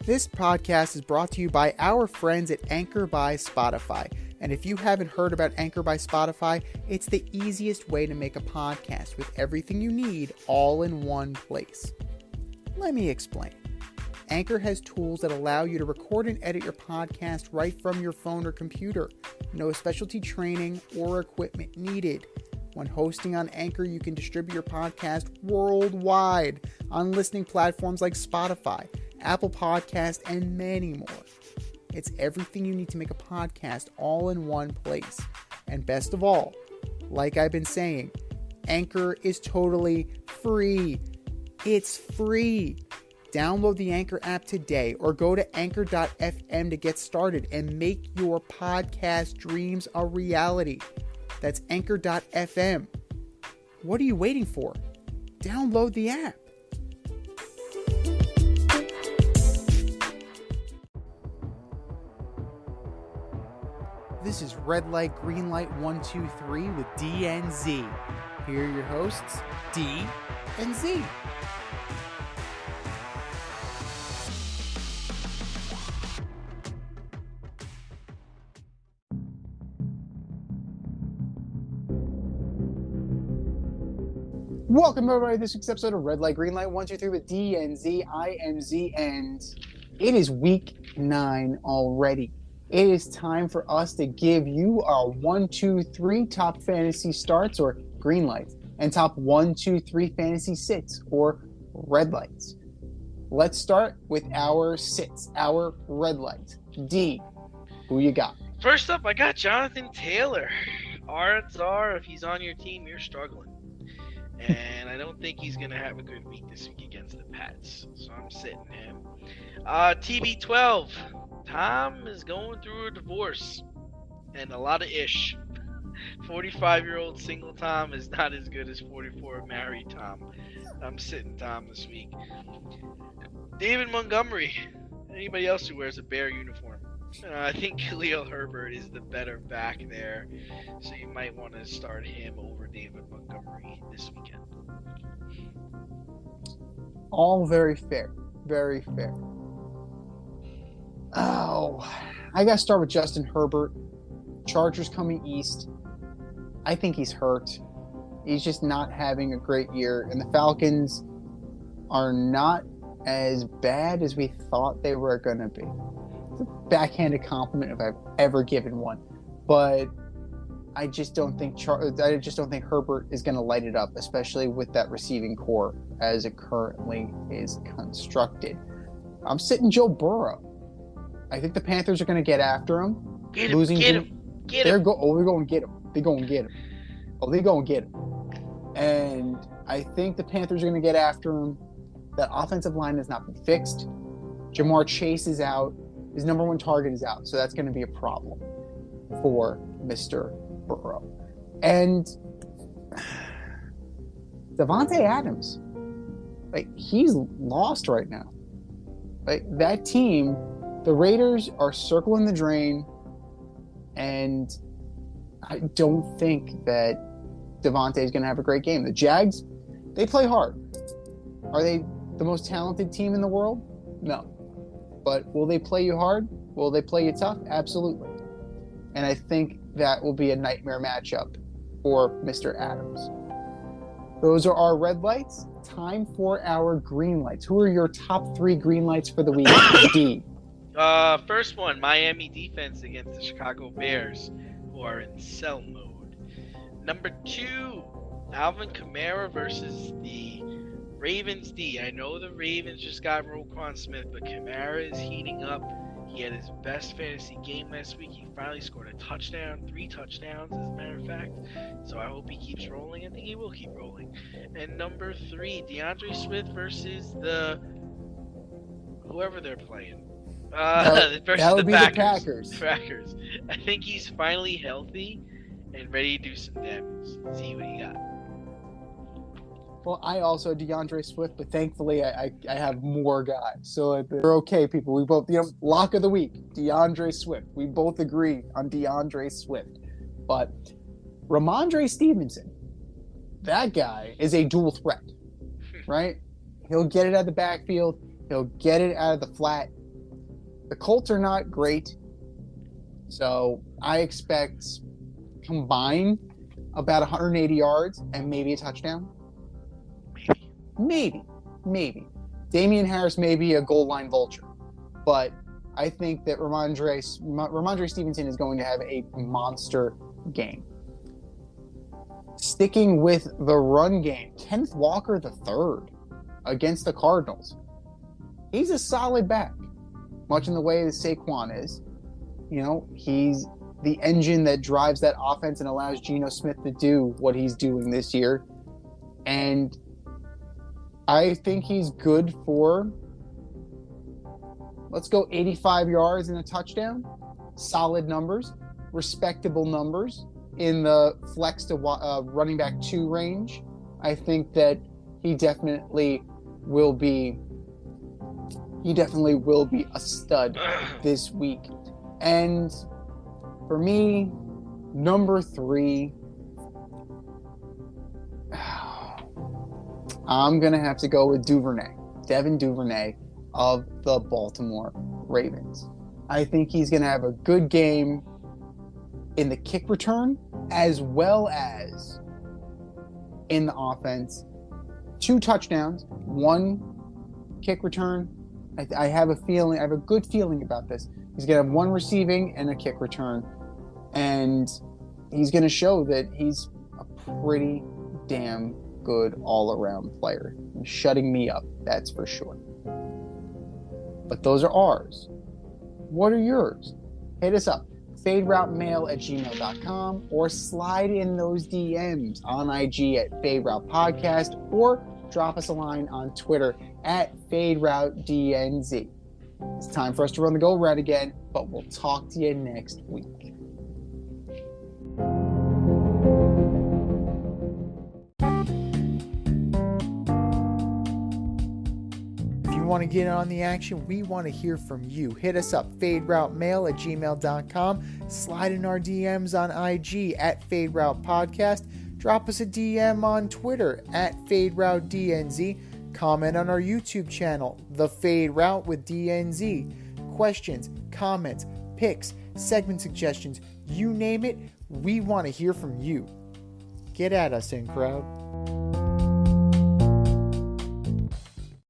This podcast is brought to you by our friends at Anchor by Spotify. And if you haven't heard about Anchor by Spotify, it's the easiest way to make a podcast with everything you need all in one place. Let me explain. Anchor has tools that allow you to record and edit your podcast right from your phone or computer. No specialty training or equipment needed. When hosting on Anchor, you can distribute your podcast worldwide on listening platforms like Spotify, Apple Podcast, and many more. It's everything you need to make a podcast all in one place. And best of all, like I've been saying, Anchor is totally free. It's free. Download the Anchor app today or go to anchor.fm to get started and make your podcast dreams a reality. That's anchor.fm. What are you waiting for? Download the app. This is Red Light, Green Light 1, 2, 3 with D and Z. Here are your hosts, D and Z. Welcome everybody to this week's episode of Red Light, Green Light 1, 2, 3 with D and Z. I am Z, and it is week 9 already. It is time for us to give you our 1, 2, 3 top fantasy starts or green lights and top 1, 2, 3 fantasy sits or red lights. Let's start with our sits, our red lights. D, who you got? First up, I got Jonathan Taylor. Odds are, if he's on your team, you're struggling. And I don't think he's going to have a good week this week against the Pats. So I'm sitting him. TB12. Tom is going through a divorce. And a lot of ish. 45-year-old single Tom is not as good as 44 married Tom. I'm sitting Tom this week. David Montgomery. Anybody else who wears a Bear uniform. I think Khalil Herbert is the better back there, so you might want to start him over David Montgomery this weekend. All very fair. Very fair. Oh, I got to start with Justin Herbert. Chargers coming east. I think he's hurt. He's just not having a great year, and the Falcons are not as bad as we thought they were going to be. Backhanded compliment if I've ever given one, but I just don't think Herbert is going to light it up, especially with that receiving core as it currently is constructed. I'm sitting Joe Burrow. I think the Panthers are going to get after him. Get him. They're going to get him. They're going to get him. Oh, they're going to get him. And I think the Panthers are going to get after him. That offensive line has not been fixed. Jamar Chase is out. His number one target is out, so that's going to be a problem for Mr. Burrow. And Davante Adams, he's lost right now. That team, the Raiders are circling the drain, and I don't think that Davante is going to have a great game. The Jags, they play hard. Are they the most talented team in the world? No. But will they play you hard? Will they play you tough? Absolutely. And I think that will be a nightmare matchup for Mr. Adams. Those are our red lights. Time for our green lights. Who are your top 3 green lights for the week? D. First one, Miami defense against the Chicago Bears, who are in sell mode. Number 2, Alvin Kamara versus the Ravens D. I know the Ravens just got Roquan Smith, but Kamara is heating up. He had his best fantasy game last week. He finally scored a touchdown, 3 touchdowns as a matter of fact. So I hope he keeps rolling. I think he will keep rolling. And number 3, DeAndre Swift versus whoever they're playing. That would be the Packers. I think he's finally healthy and ready to do some damage. See what he got. Well, I also DeAndre Swift, but thankfully I have more guys. So we're okay, people. We both, lock of the week, DeAndre Swift. We both agree on DeAndre Swift. But Ramondre Stevenson, that guy is a dual threat, right? He'll get it out of the backfield. He'll get it out of the flat. The Colts are not great, so I expect combined about 180 yards and maybe a touchdown. Maybe. Damian Harris may be a goal line vulture, but I think that Ramondre Stevenson is going to have a monster game. Sticking with the run game, Kenneth Walker III against the Cardinals. He's a solid back, much in the way that Saquon is. You know, he's the engine that drives that offense and allows Geno Smith to do what he's doing this year. And I think he's good for, let's go 85 yards and a touchdown. Solid numbers, respectable numbers in the flex to running back 2 range. I think that he definitely will be a stud this week. And for me, number 3, I'm going to have to go with Devin Duvernay of the Baltimore Ravens. I think he's going to have a good game in the kick return as well as in the offense. 2 touchdowns, 1 kick return. I have a good feeling about this. He's going to have 1 receiving and a kick return. And he's going to show that he's a pretty damn good all-around player. He's shutting me up, that's for sure. But those are ours. What are yours? Hit us up. faderoutemail@gmail.com or slide in those DMs on IG at FadeRoutePodcast or drop us a line on Twitter at FadeRouteDNZ. It's time for us to run the go round again, but we'll talk to you next week. Want to get on the action, we want to hear from you. Hit us up, faderoutemail@gmail.com. Slide in our DMs on IG at FadeRoutePodcast. Drop us a DM on Twitter at FadeRouteDNZ. Comment on our YouTube channel, The Fade Route with DNZ. Questions, comments, picks, segment suggestions, you name it, we want to hear from you. Get at us, in crowd.